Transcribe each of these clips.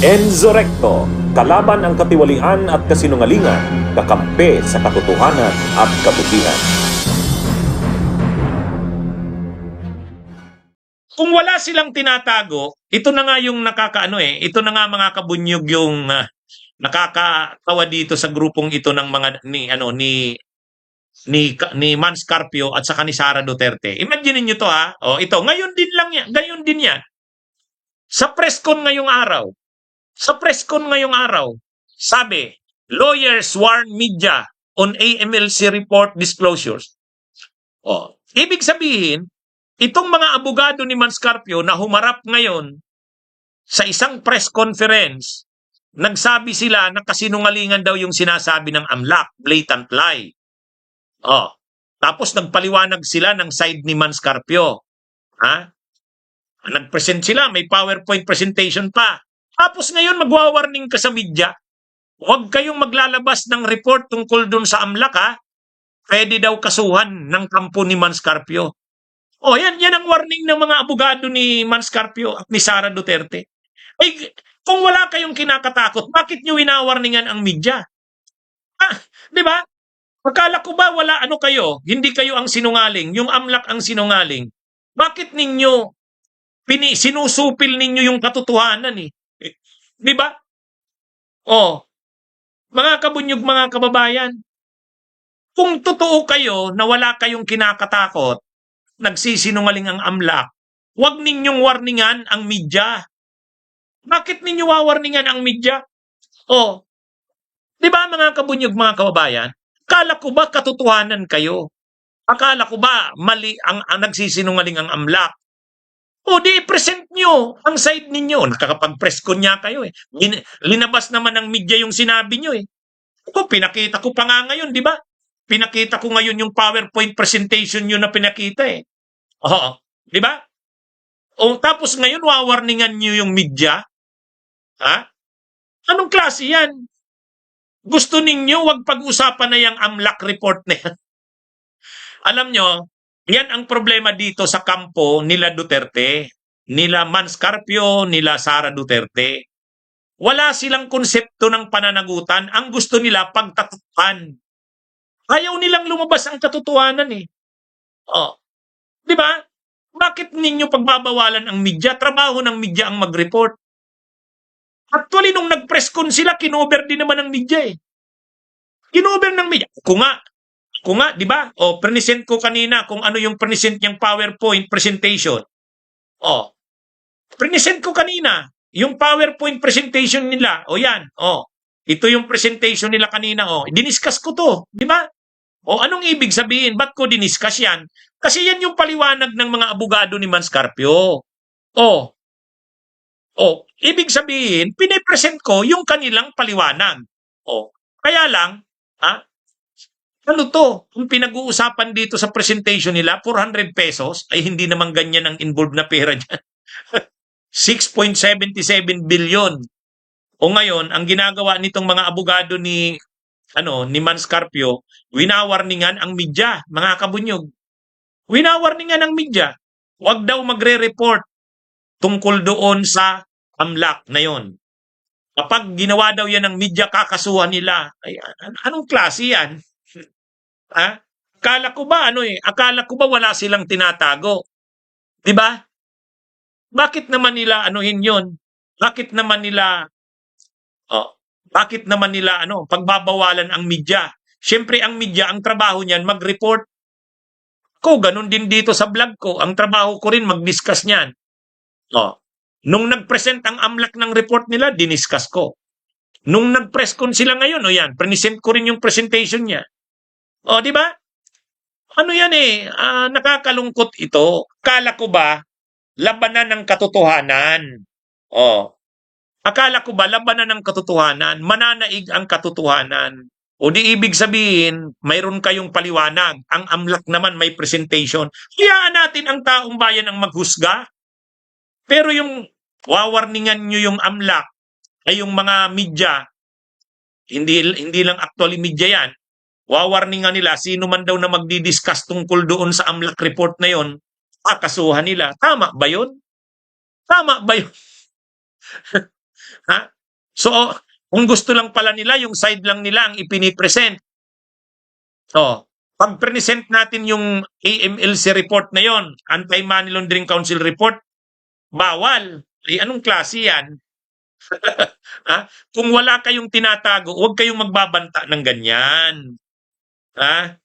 Enzo Recto, kalaban ang katiwalian at kasinungalingan, kakampi sa katotohanan at kabutihan. Kung wala silang tinatago, ito na nga yung ito na nga mga kabunyog yung nakakatawa dito sa grupong ito ng mga ni Mans Carpio at saka ni Sara Duterte. Imagine niyo to ha. Oh, ito ngayon din lang yan, ngayon din yan. Sa press con ngayong araw. Sabi, lawyers warn media on AMLC report disclosures. Oh, ibig sabihin, itong mga abogado ni Mans Carpio na humarap ngayon sa isang press conference, nagsabi sila na kasinungalingan daw yung sinasabi ng AMLAC, blatant lie. Oh, tapos nagpaliwanag sila ng side ni Mans Carpio. Ha? Nag-present sila, may PowerPoint presentation pa. Tapos ngayon magwa-warning ka sa media. Huwag kayong maglalabas ng report tungkol dun sa AMLAC ha. Pwede daw kasuhan ng kampo ni Mans Carpio. Oh, yan ang warning ng mga abogado ni Mans Carpio at ni Sara Duterte. Ay, kung wala kayong kinakatakot, bakit nyo winawarningan ang media? Di ba? Akala ko ba wala kayo? Hindi kayo ang sinungaling, yung AMLAC ang sinungaling. Bakit ninyo sinusupil ninyo yung katotohanan eh? Di ba? Oh, mga kabunyog, mga kababayan, kung totoo kayo na wala kayong kinakatakot, nagsisinungaling ang AMLAC, huwag ninyong warningan ang media. Bakit ninyo wawarningan ang media? Oh, di ba mga kabunyog, mga kababayan? Akala ko ba katotohanan kayo? Akala ko ba mali ang nagsisinungaling ang AMLAC? O di present nyo ang side ninyo. Nakakapag-press con niya kayo eh. Linabas naman ng media yung sinabi nyo eh. O, pinakita ko pa nga ngayon, di ba? Pinakita ko ngayon yung PowerPoint presentation nyo na pinakita eh. Oo, di ba? O tapos ngayon wawarningan nyo yung media? Ha? Anong klase yan? Gusto ninyo wag pag-usapan na yung AMLAC report na yan? Alam nyo, yan ang problema dito sa kampo nila Duterte, nila Mans Carpio, nila Sara Duterte. Wala silang konsepto ng pananagutan. Ang gusto nila pagtatukan. Ayaw nilang lumabas ang katotohanan eh. Oh, di ba? Bakit ninyo pagbabawalan ang media? Trabaho ng media ang mag-report. Actually, nung nag-press con sila, kinover din naman ng media eh. Kinover ng media. Kung nga, di ba? O, present ko kanina kung ano yung present niyang PowerPoint presentation. O, present ko kanina yung PowerPoint presentation nila. O yan, o. Ito yung presentation nila kanina, o. Diniscuss ko to, di ba? O, anong ibig sabihin? Ba't ko diniscuss yan? Kasi yan yung paliwanag ng mga abogado ni Mans Carpio. Ibig sabihin, pinipresent ko yung kanilang paliwanag. O, kaya lang, ha? Ano to? Kung pinag-uusapan dito sa presentation nila, 400 pesos, ay hindi naman ganyan ang involved na pera dyan. 6.77 billion. O ngayon, ang ginagawa nitong mga abogado ni Mans Carpio, winawarningan ang media, mga kabunyog. Winawarningan ang media. Huwag daw magre-report tungkol doon sa AMLAC na yon. Kapag ginawa daw yan ng media, kakasuhan nila. Ay, anong klase yan? Ha? Akala ko ba wala silang tinatago? 'Di ba? Bakit naman nila yon? Bakit naman nila pagbabawalan ang media? Siyempre ang media, ang trabaho niyan mag-report. Ko ganun din dito sa vlog ko, ang trabaho ko rin mag-discuss niyan. Nung nag-present ang AMLAC ng report nila, diniscuss ko. Nung nag-press con sila ngayon, yan, present ko rin yung presentation niya. O, di ba? Ano yan eh, nakakalungkot ito. Akala ko ba, labanan ng katotohanan? Akala ko ba, labanan ng katotohanan? Mananaig ang katotohanan. O di ibig sabihin, mayroon kayong paliwanag. Ang AMLAC naman may presentation. Hayaan natin ang taong bayan ang maghusga. Pero yung wawarningan nyo yung AMLAC, ay yung mga media, hindi lang actually media yan, wawarningan nila, sino man daw na magdi-discuss tungkol doon sa AMLAC report na yon, kakasuhan nila. Tama ba yun? Tama ba yun? Ha? So, kung gusto lang pala nila, yung side lang nila ang ipinipresent. Oh, pag present natin yung AMLC report na yon, Anti-Money Laundering Council report, bawal. Anong klase yan? Ha? Kung wala kayong tinatago, huwag kayong magbabanta ng ganyan. Ha?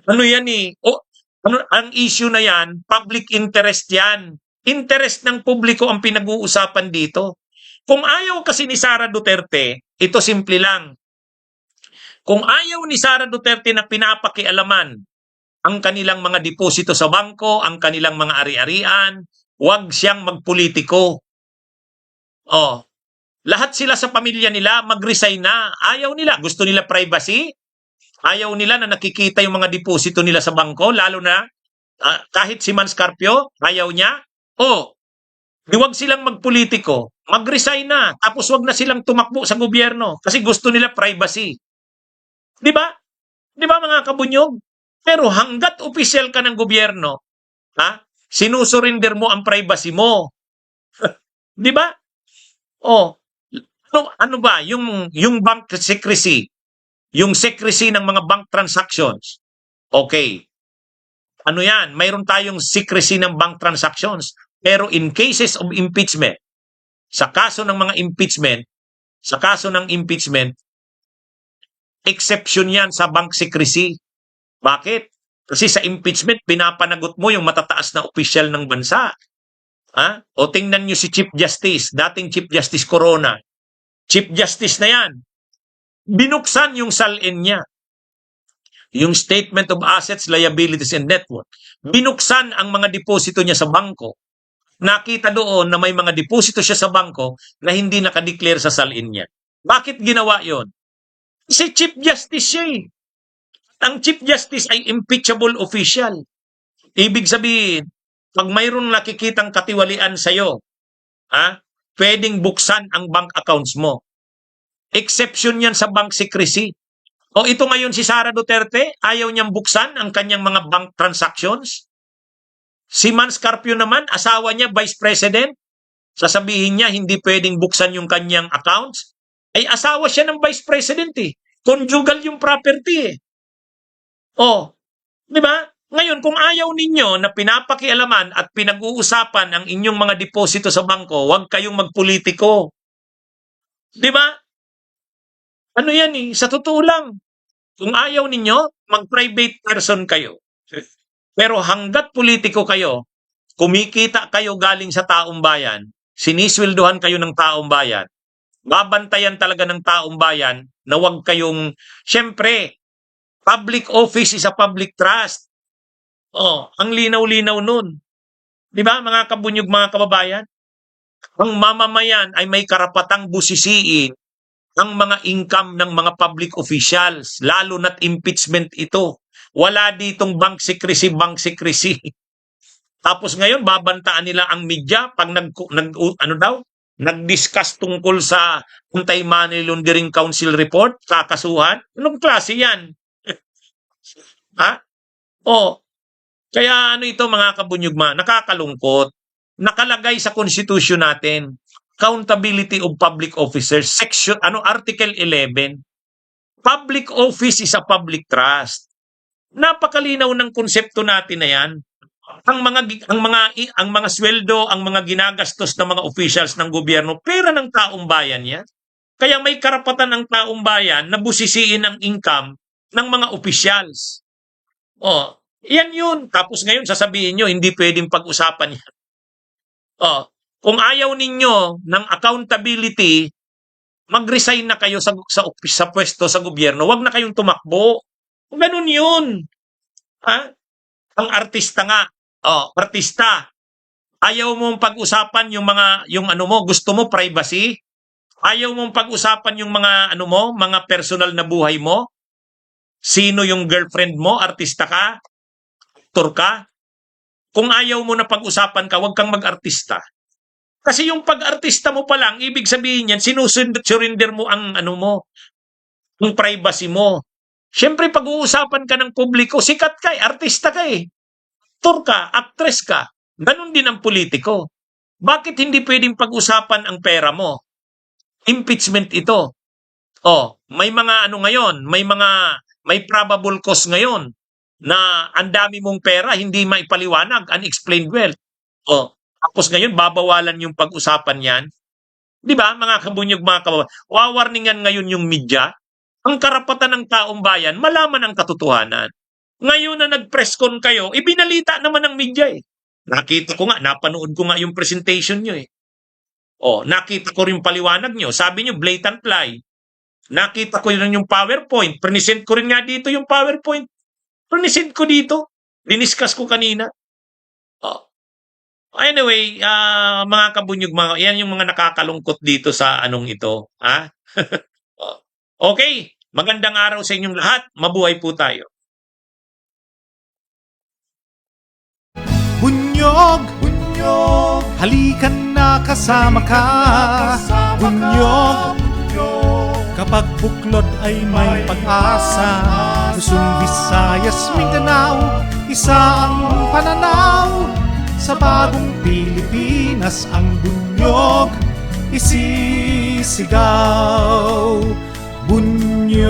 Ano yan eh? Ang issue na yan, public interest yan. Interest ng publiko ang pinag-uusapan dito. Kung ayaw kasi ni Sara Duterte, ito simple lang. Kung ayaw ni Sara Duterte na pinapakialaman ang kanilang mga deposito sa bangko, ang kanilang mga ari-arian, huwag siyang magpolitiko. Oh, lahat sila sa pamilya nila mag-resign na. Ayaw nila. Gusto nila privacy. Ayaw nila na nakikita yung mga deposito nila sa bangko, lalo na kahit si Mans Carpio, ayaw niya. Oh, di wag silang magpolitiko. Mag-resign na. Tapos wag na silang tumakbo sa gobyerno kasi gusto nila privacy. Di ba? Di ba mga kabunyog? Pero hanggat opisyal ka ng gobyerno, sinusurinder mo ang privacy mo. Di ba? Oh, ano ba? Yung bank secrecy, yung secrecy ng mga bank transactions. Okay. Ano yan? Mayroon tayong secrecy ng bank transactions. Pero in cases of impeachment, sa kaso ng mga impeachment, exception yan sa bank secrecy. Bakit? Kasi sa impeachment, pinapanagot mo yung matataas na opisyal ng bansa. O tingnan nyo si Chief Justice, dating Chief Justice Corona. Chief Justice na yan. Binuksan yung salin niya. Yung Statement of Assets, Liabilities, and Net Worth. Binuksan ang mga deposito niya sa bangko. Nakita doon na may mga deposito siya sa bangko na hindi nakadeclare sa salin niya. Bakit ginawa yon? Kasi Chief Justice siya eh. Ang Chief Justice ay impeachable official. Ibig sabihin, pag mayroong nakikitang katiwalian sa'yo, pwedeng buksan ang bank accounts mo. Exception yan sa bank secrecy. O ito ngayon si Sara Duterte, ayaw niyang buksan ang kanyang mga bank transactions. Si Mans Carpio naman, asawa niya, Vice President, sasabihin niya hindi pwedeng buksan yung kanyang accounts. Ay asawa siya ng Vice President eh. Conjugal yung property eh. Di ba? Ngayon, kung ayaw ninyo na pinapakialaman at pinag-uusapan ang inyong mga deposito sa bangko, huwag kayong magpolitiko. Di ba? Ano yan eh? Sa totoo lang. Kung ayaw ninyo, mag-private person kayo. Pero hanggat politiko kayo, kumikita kayo galing sa taong bayan, sinisweldohan kayo ng taong bayan, babantayan talaga ng taong bayan na huwag kayong, syempre, public office is a public trust. Ang linaw-linaw nun. Di ba, mga kabunyog, mga kababayan? Ang mamamayan ay may karapatang busisiin ang mga income ng mga public officials, lalo na't impeachment ito. Wala ditong bank secrecy. Tapos ngayon, babantaan nila ang media pag nag-discuss tungkol sa Anti-Money Laundering Council report, kakasuhan. Anong klase yan? Kaya ano ito mga kabunyugma, nakakalungkot. Nakalagay sa konstitusyon natin, accountability of public officers, Article 11. Public office is a public trust. Napakalinaw ng konsepto natin na yan. Ang mga sweldo, ang mga ginagastos ng mga officials ng gobyerno, pera ng taong bayan yan. Kaya may karapatan ng taong bayan na busisiin ang income ng mga officials. Yan yun. Tapos ngayon sasabihin nyo, hindi pwedeng pag-usapan yan. Kung ayaw ninyo ng accountability, mag-resign na kayo sa pwesto sa gobyerno. Huwag na kayong tumakbo. Ganun yun. Ang artista nga, artista, ayaw mong pag-usapan yung ano mo, gusto mo privacy? Ayaw mong pag-usapan yung mga mga personal na buhay mo? Sino yung girlfriend mo? Artista ka? Aktor ka? Kung ayaw mo na pag-usapan ka, huwag kang mag-artista. Kasi yung pag-artista mo pa lang, ibig sabihin yan, sinusurinder mo ang ang privacy mo. Siyempre, pag-uusapan ka ng publiko, sikat ka artista ka aktor ka, actress ka. Ganon din ang politiko. Bakit hindi pwedeng pag-usapan ang pera mo? impeachment ito. May mga ano ngayon, may probable cause ngayon na ang dami mong pera, hindi maipaliwanag, unexplained wealth. Tapos ngayon, babawalan yung pag-usapan yan. Di ba, mga kabunyog, mga kababayan? Wawarningan ngayon yung media. Ang karapatan ng taong bayan, malaman ang katotohanan. Ngayon na nag-press con kayo, ibinalita naman ng media eh. Nakita ko nga, napanood ko nga yung presentation nyo eh. Nakita ko rin paliwanag nyo. Sabi nyo, blatant lie. Nakita ko rin yung PowerPoint. Present ko rin nga dito yung PowerPoint. Present ko dito. Diniscuss ko kanina. Anyway, mga kabunyog, yan yung mga nakakalungkot dito sa anong ito. Ha? Okay. Magandang araw sa inyong lahat. Mabuhay po tayo. Bunyog, bunyog, halikan na kasama ka. Bunyog, kapag buklod ay may pag-asa. Luzon, Visayas, Mindanao, isa ang pananaw. Sa bagong Pilipinas ang bunyog isisigaw. Bunyog.